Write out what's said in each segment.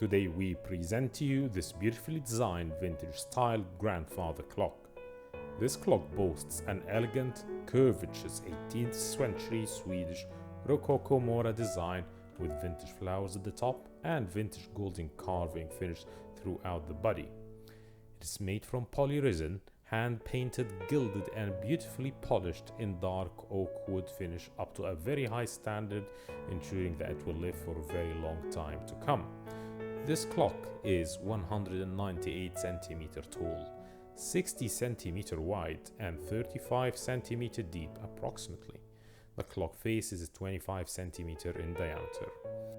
Today we present to you this beautifully designed vintage style grandfather clock. This clock boasts an elegant, curvaceous 18th century Swedish Rococo Mora design with vintage flowers at the top and vintage golden carving finish throughout the body. It is made from polyresin, hand-painted, gilded and beautifully polished in dark oak wood finish up to a very high standard, ensuring that it will live for a very long time to come. This clock is 198 cm tall, 60 cm wide and 35 cm deep approximately. The clock face is 25 cm in diameter.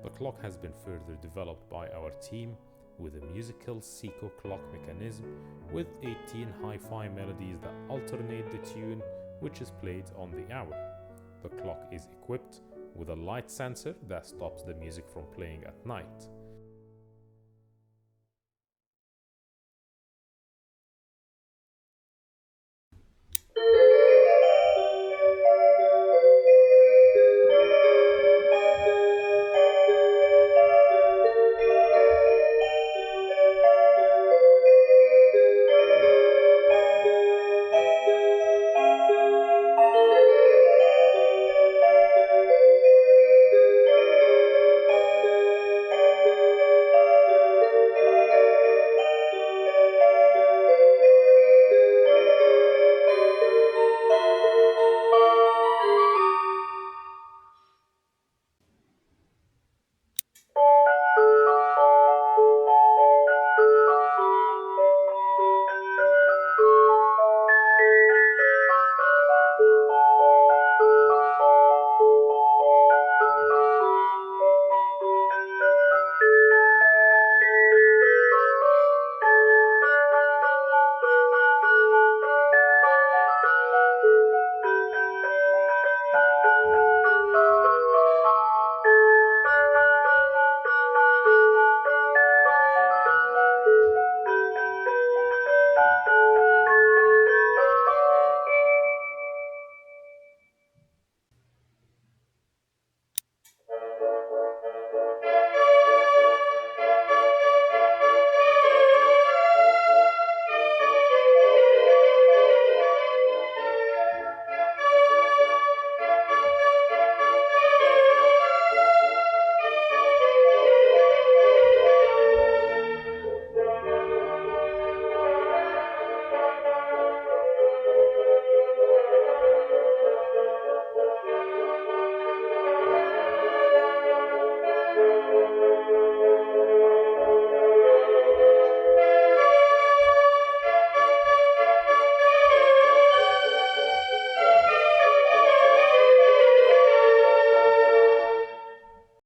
The clock has been further developed by our team with a musical Seiko clock mechanism with 18 hi-fi melodies that alternate the tune which is played on the hour. The clock is equipped with a light sensor that stops the music from playing at night.